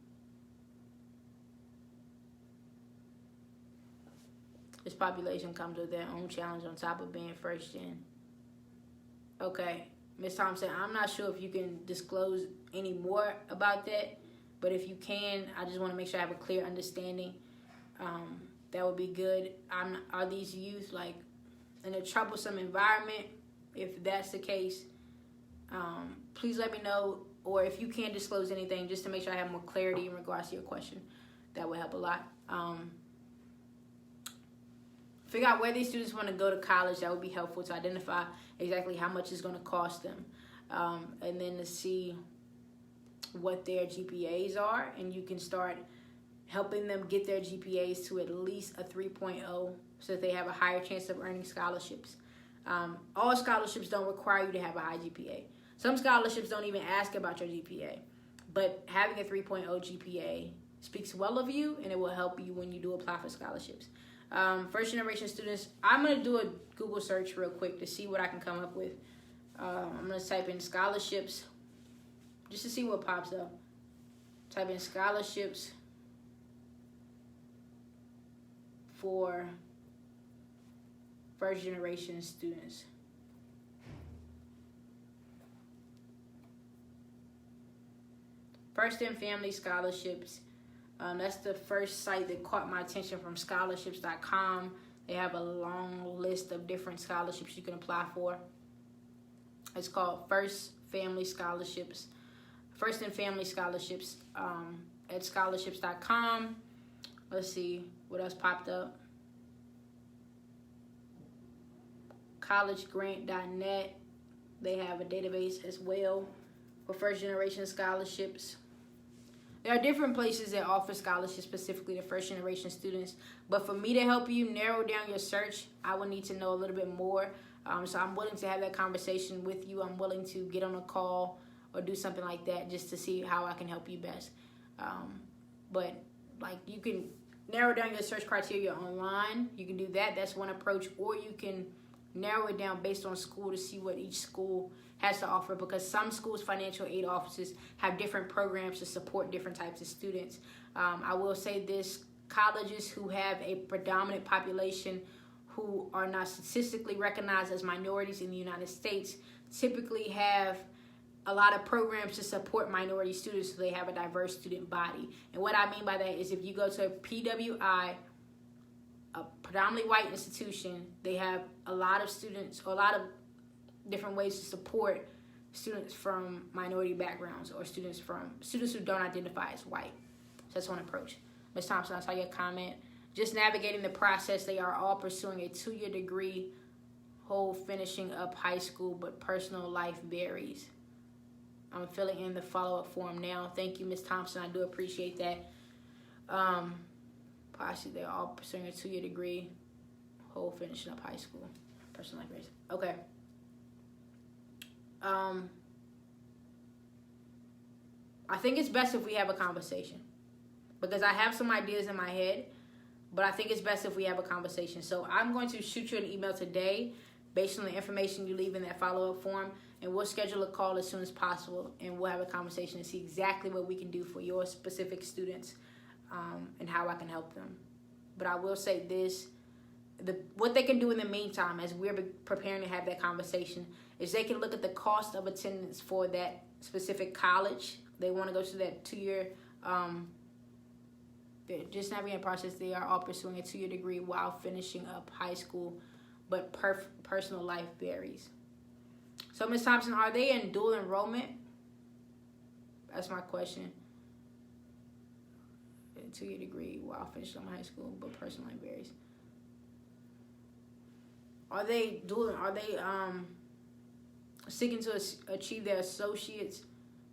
This population comes with their own challenge on top of being first gen. Okay, Ms. Thompson, I'm not sure if you can disclose any more about that, but if you can, I just want to make sure I have a clear understanding. That would be good. Are these youth like in a troublesome environment? If that's the case, please let me know. Or if you can't disclose anything, just to make sure I have more clarity in regards to your question, that would help a lot. Figure out where these students want to go to college. That would be helpful to identify exactly how much it's going to cost them. And then to see what their GPAs are. And you can start helping them get their GPAs to at least a 3.0 so that they have a higher chance of earning scholarships. All scholarships don't require you to have a high GPA. Some scholarships don't even ask about your GPA. But having a 3.0 GPA speaks well of you, and it will help you when you do apply for scholarships. First generation students, I'm going to do a Google search real quick to see what I can come up with. I'm going to type in scholarships just to see what pops up. Type in scholarships for first generation students. First in family scholarships. That's the first site that caught my attention from scholarships.com. They have a long list of different scholarships you can apply for. It's called First Family Scholarships. First and Family Scholarships at scholarships.com. Let's see what else popped up. collegegrant.net. They have a database as well for first generation scholarships. There are different places that offer scholarships specifically to first generation students. But for me to help you narrow down your search, I will need to know a little bit more. So I'm willing to have that conversation with you. I'm willing to get on a call or do something like that just to see how I can help you best. But like you can narrow down your search criteria online. You can do that. That's one approach. Or you can narrow it down based on school to see what each school has to offer, because some schools' financial aid offices have different programs to support different types of students. I will say this, colleges who have a predominant population who are not statistically recognized as minorities in the United States typically have a lot of programs to support minority students, so they have a diverse student body. And what I mean by that is if you go to a PWI, a predominantly white institution, they have a lot of students, or a lot of different ways to support students from minority backgrounds, or students who don't identify as white. So that's one approach. Ms. Thompson, I saw your comment. Just navigating the process, they are all pursuing a 2-year degree, whole finishing up high school, but personal life varies. I'm filling in the follow-up form now. Thank you, Ms. Thompson. I do appreciate that. Possibly they're all pursuing a 2-year degree, whole finishing up high school, personal life varies. Okay. I think it's best if we have a conversation, because I have some ideas in my head, but I think it's best if we have a conversation. So I'm going to shoot you an email today based on the information you leave in that follow-up form, and we'll schedule a call as soon as possible, and we'll have a conversation and see exactly what we can do for your specific students, and how I can help them. But I will say this, what they can do in the meantime as we're preparing to have that conversation is they can look at the cost of attendance for that specific college. They want to go to that 2-year, just navigating process. They are all pursuing a 2-year degree while finishing up high school, but personal life varies. So, Ms. Thompson, are they in dual enrollment? That's my question. A 2-year degree while finishing up high school, but personal life varies. Are they seeking to achieve their associates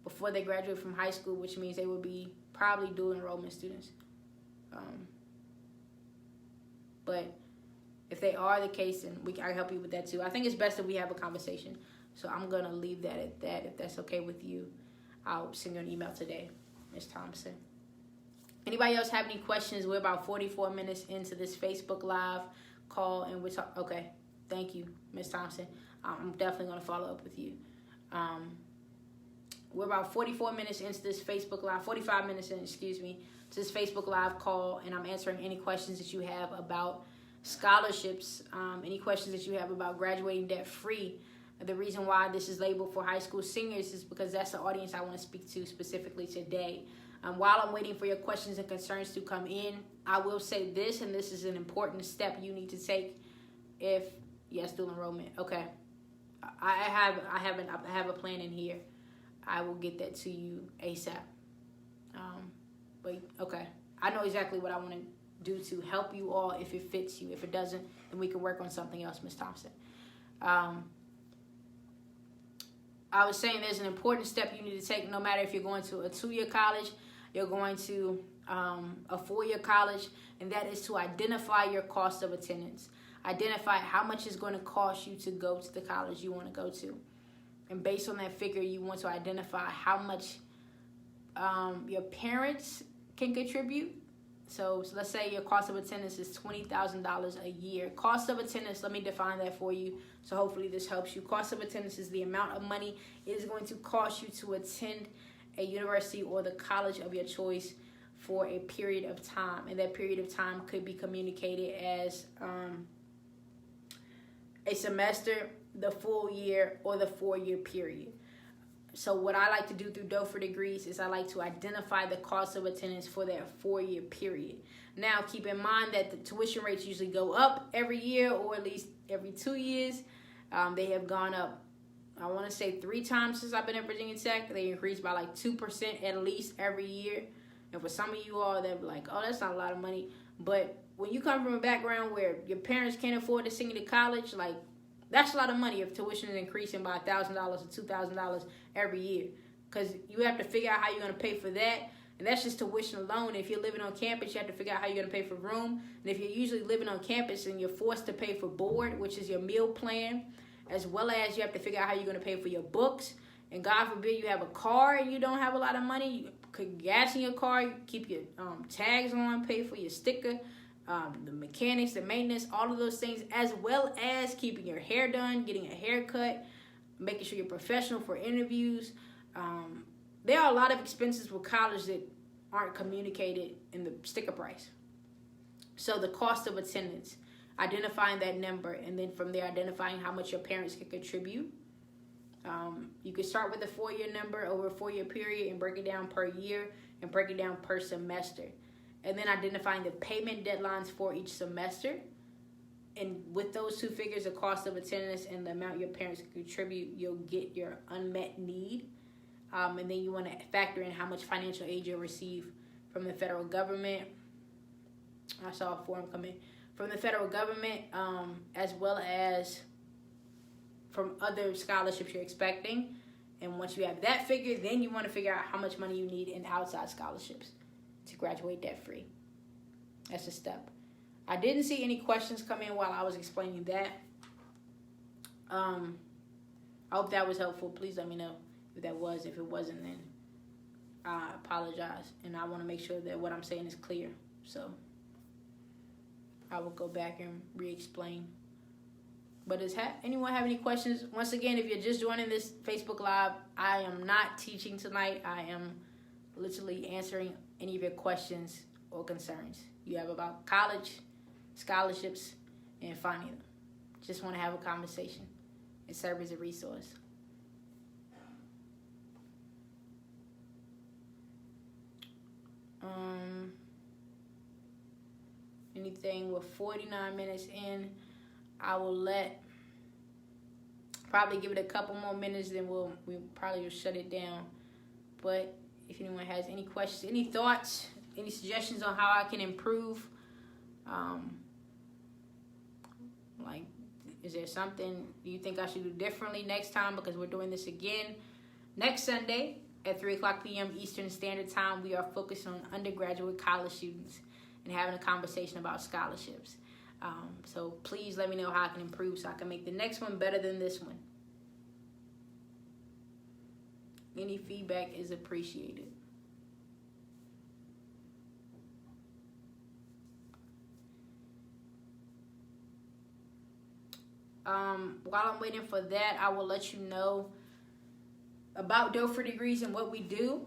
before they graduate from high school, which means they would be probably dual enrollment students? But if they are the case, then I can help you with that too. I think it's best that we have a conversation. So I'm going to leave that at that. If that's okay with you, I'll send you an email today, Ms. Thompson. Anybody else have any questions? We're about 44 minutes into this Facebook Live call, and we're talking. Okay, thank you, Ms. Thompson. I'm definitely going to follow up with you. We're about 44 minutes into this Facebook Live, 45 minutes in, to this Facebook Live call, and I'm answering any questions that you have about scholarships, any questions that you have about graduating debt-free. The reason why this is labeled for high school seniors is because that's the audience I want to speak to specifically today. While I'm waiting for your questions and concerns to come in, I will say this, and this is an important step you need to take if, yes, dual enrollment. Okay. I have a plan in here. I will get that to you ASAP. But okay, I know exactly what I want to do to help you all if it fits you. If it doesn't, then we can work on something else, Ms. Thompson. I was saying there's an important step you need to take no matter if you're going to a 2-year college, you're going to a 4-year college, and that is to identify your cost of attendance. Identify how much it's going to cost you to go to the college you want to go to. And based on that figure, you want to identify how much your parents can contribute. So let's say your cost of attendance is $20,000 a year. Cost of attendance, let me define that for you, so hopefully this helps you. Cost of attendance is the amount of money it is going to cost you to attend a university or the college of your choice for a period of time. And that period of time could be communicated as a semester, the full year, or the 4-year period. So what I like to do through DOE for Degrees is I like to identify the cost of attendance for that 4-year period. Now, keep in mind that the tuition rates usually go up every year, or at least every 2 years. They have gone up, I want to say 3 times since I've been at Virginia Tech. They increased by like 2% at least every year. And for some of you all, they're like, oh, that's not a lot of money. But when you come from a background where your parents can't afford to send you to college, like, that's a lot of money if tuition is increasing by $1,000 or $2,000 every year. Because you have to figure out how you're going to pay for that. And that's just tuition alone. If you're living on campus, you have to figure out how you're going to pay for room. And if you're usually living on campus and you're forced to pay for board, which is your meal plan, as well as you have to figure out how you're going to pay for your books. And God forbid you have a car and you don't have a lot of money. You put gas in your car, you keep your tags on, pay for your sticker, the mechanics, the maintenance, all of those things, as well as keeping your hair done, getting a haircut, making sure you're professional for interviews. There are a lot of expenses with college that aren't communicated in the sticker price. So the cost of attendance, identifying that number, and then from there identifying how much your parents can contribute. You can start with a 4-year number over a 4-year period and break it down per year and break it down per semester. And then identifying the payment deadlines for each semester. And with those two figures, the cost of attendance and the amount your parents can contribute, you'll get your unmet need. And then you want to factor in how much financial aid you'll receive from the federal government. I saw a form come in. From the federal government, as well as from other scholarships you're expecting. And once you have that figure, then you want to figure out how much money you need in outside scholarships to graduate debt-free. That's a step. I didn't see any questions come in while I was explaining that. I hope that was helpful. Please let me know if that was. If it wasn't, then I apologize. And I want to make sure that what I'm saying is clear. So I will go back and re-explain. But does anyone have any questions? Once again, if you're just joining this Facebook Live, I am not teaching tonight. I am literally answering any of your questions or concerns you have about college, scholarships, and finding them. Just want to have a conversation and serve as a resource. Anything with 49 minutes in, I will probably give it a couple more minutes, then we probably will shut it down. But if anyone has any questions, any thoughts, any suggestions on how I can improve, like, is there something you think I should do differently next time? Because we're doing this again next Sunday at 3 o'clock p.m. Eastern Standard Time. We are focused on undergraduate college students and having a conversation about scholarships. So please let me know how I can improve so I can make the next one better than this one. Any feedback is appreciated. While I'm waiting for that, I will let you know about Dough for Degrees and what we do.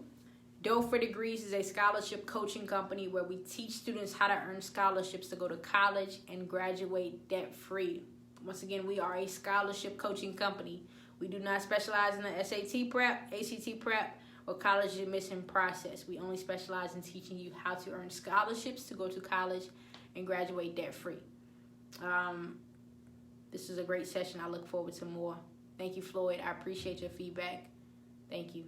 Dough for Degrees is a scholarship coaching company where we teach students how to earn scholarships to go to college and graduate debt-free. Once again, we are a scholarship coaching company. We do not specialize in the SAT prep, ACT prep, or college admission process. We only specialize in teaching you how to earn scholarships to go to college and graduate debt-free. This is a great session. I look forward to more. Thank you, Floyd. I appreciate your feedback. Thank you.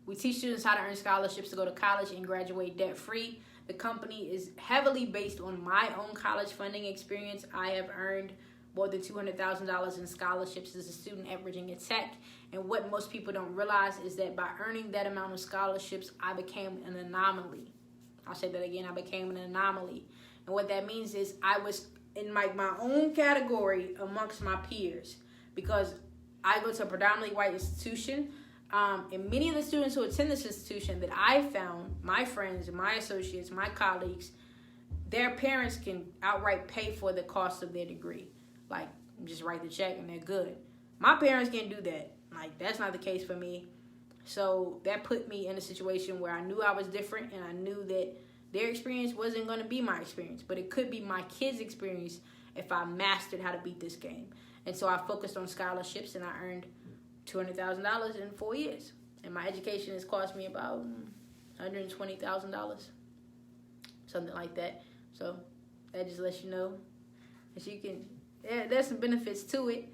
We teach students how to earn scholarships to go to college and graduate debt-free. The company is heavily based on my own college funding experience. I have earned more than $200,000 in scholarships as a student at Virginia Tech. And what most people don't realize is that by earning that amount of scholarships, I became an anomaly. I'll say that again. I became an anomaly. And what that means is I was in my own category amongst my peers because I go to a predominantly white institution. And many of the students who attend this institution that I found, my friends, my associates, my colleagues, their parents can outright pay for the cost of their degree. Like, just write the check and they're good. My parents can't do that. Like, that's not the case for me. So that put me in a situation where I knew I was different and I knew that their experience wasn't going to be my experience. But it could be my kids' experience if I mastered how to beat this game. And so I focused on scholarships and I earned $200,000 in 4 years. And my education has cost me about $120,000. Something like that. So that just lets you know that you can, there's some benefits to it.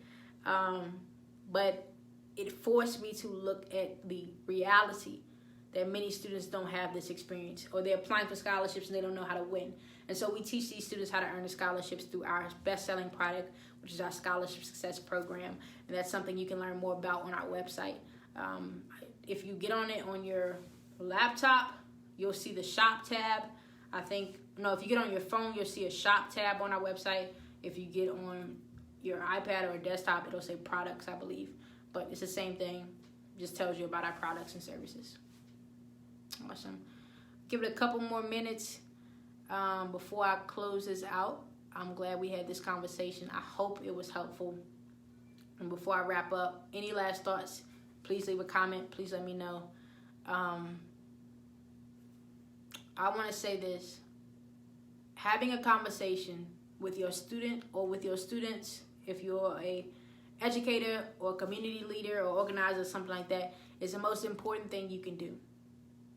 But it forced me to look at the reality that many students don't have this experience, or they're applying for scholarships and they don't know how to win. And so we teach these students how to earn the scholarships through our best-selling product, which is our Scholarship Success Program. And that's something you can learn more about on our website. If you get on it on your laptop, you'll see the shop tab. If you get on your phone, you'll see a shop tab on our website. If you get on your iPad or a desktop, it'll say products, I believe. But it's the same thing. Just tells you about our products and services. Awesome. Give it a couple more minutes before I close this out. I'm glad we had this conversation. I hope it was helpful. And before I wrap up, any last thoughts, please leave a comment. Please let me know. I want to say this. having a conversation with your student or with your students, if you're a educator or community leader or organizer, something like that, is the most important thing you can do.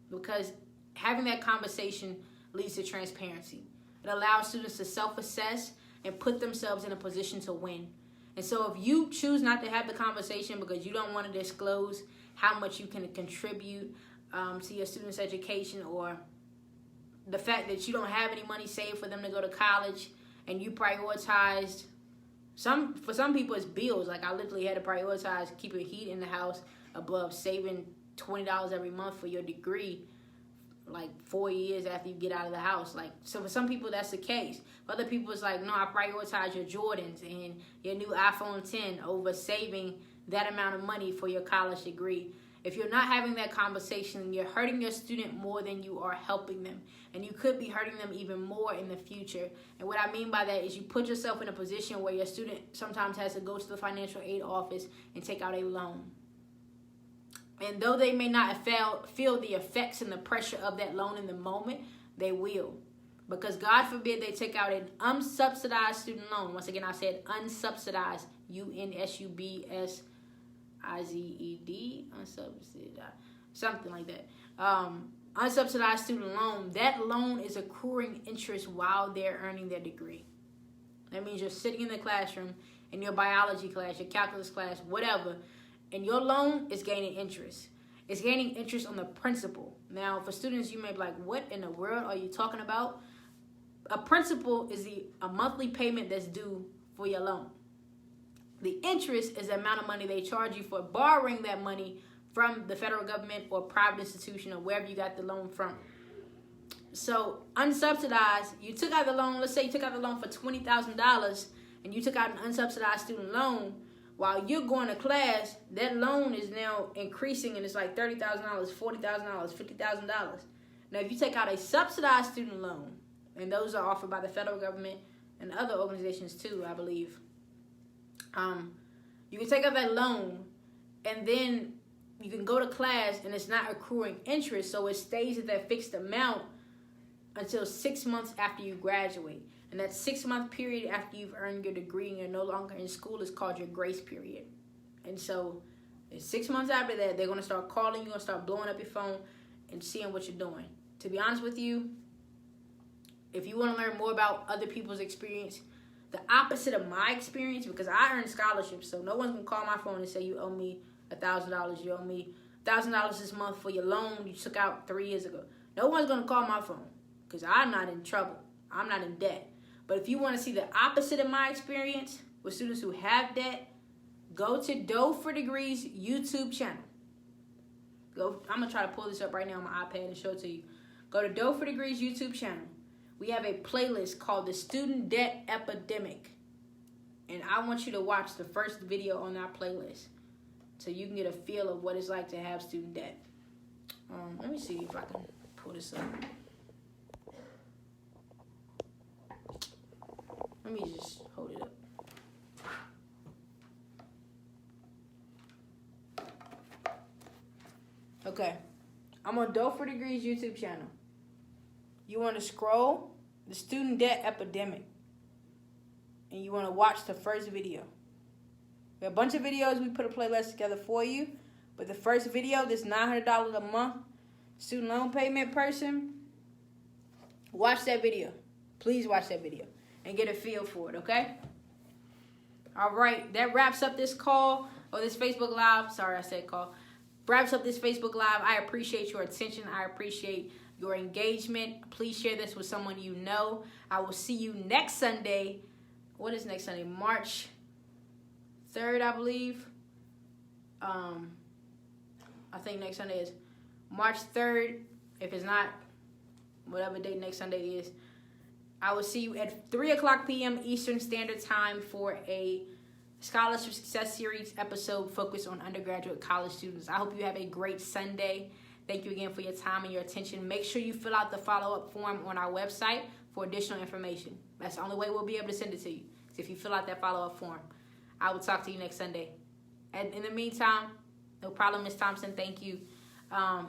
Because having that conversation leads to transparency. It allows students to self-assess and put themselves in a position to win. And so if you choose not to have the conversation because you don't want to disclose how much you can contribute to your students' education, or the fact that you don't have any money saved for them to go to college, and you prioritized, for some people it's bills. Like, I literally had to prioritize keeping heat in the house above saving $20 every month for your degree, like 4 years after you get out of the house. Like, so for some people that's the case. For other people it's like, no, I prioritize your Jordans and your new iPhone 10 over saving that amount of money for your college degree. If you're not having that conversation, you're hurting your student more than you are helping them. And you could be hurting them even more in the future. And what I mean by that is you put yourself in a position where your student sometimes has to go to the financial aid office and take out a loan. And though they may not feel the effects and the pressure of that loan in the moment, they will. Because God forbid they take out an unsubsidized student loan. Once again, I said unsubsidized, UNSUBSIZED, unsubsidized, something like that. Unsubsidized student loan, that loan is accruing interest while they're earning their degree. That means you're sitting in the classroom, in your biology class, your calculus class, whatever, and your loan is gaining interest. It's gaining interest on the principal. Now, for students, you may be like, what in the world are you talking about? A principal is a monthly payment that's due for your loan. The interest is the amount of money they charge you for borrowing that money from the federal government or private institution or wherever you got the loan from. So unsubsidized, you took out the loan, let's say you took out the loan for $20,000 and you took out an unsubsidized student loan. While you're going to class, that loan is now increasing and it's like $30,000, $40,000, $50,000. Now, if you take out a subsidized student loan, and those are offered by the federal government and other organizations too, I believe, you can take out that loan and then you can go to class and it's not accruing interest, so it stays at that fixed amount until 6 months after you graduate. And that 6 month period after you've earned your degree and you're no longer in school is called your grace period. And so 6 months after that, they're going to start calling you, going to start blowing up your phone and seeing what you're doing. To be honest with you, if you want to learn more about other people's experience, the opposite of my experience, because I earned scholarships, so no one's going to call my phone and say you owe me $1,000, you owe me $1,000 this month for your loan you took out 3 years ago. No one's going to call my phone because I'm not in trouble. I'm not in debt. But if you want to see the opposite of my experience with students who have debt, go to Dough for Degrees YouTube channel. I'm going to try to pull this up right now on my iPad and show it to you. Go to Dough for Degrees YouTube channel. We have a playlist called The Student Debt Epidemic. And I want you to watch the first video on our playlist so you can get a feel of what it's like to have student debt. Let me see if I can pull this up. Let me just hold it up. Okay. I'm on Dough for Degrees YouTube channel. You want to scroll The Student Debt Epidemic. And you want to watch the first video. We have a bunch of videos. We put a playlist together for you. But the first video, this $900 a month student loan payment person, watch that video. Please watch that video and get a feel for it, okay? All right, that wraps up this call, or this Facebook Live. Sorry, I said call. Wraps up this Facebook Live. I appreciate your attention. I appreciate your engagement. Please share this with someone you know. I will see you next Sunday. What is next Sunday? March 3rd, I believe. I think next Sunday is March 3rd. If it's not, whatever date next Sunday is, I will see you at 3 o'clock p.m. Eastern Standard Time for a Scholarship Success Series episode focused on undergraduate college students. I hope you have a great Sunday. Thank you again for your time and your attention. Make sure you fill out the follow-up form on our website for additional information. That's the only way we'll be able to send it to you, is if you fill out that follow-up form. I will talk to you next Sunday. And in the meantime, no problem, Ms. Thompson. Thank you.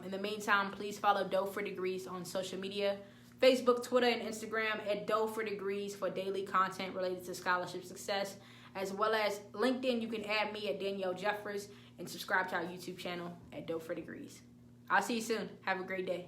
In the meantime, please follow Dough for Degrees on social media, Facebook, Twitter, and Instagram at Doe for Degrees for daily content related to scholarship success, as well as LinkedIn. You can add me at Danielle Jeffers and subscribe to our YouTube channel at Doe for Degrees. I'll see you soon. Have a great day.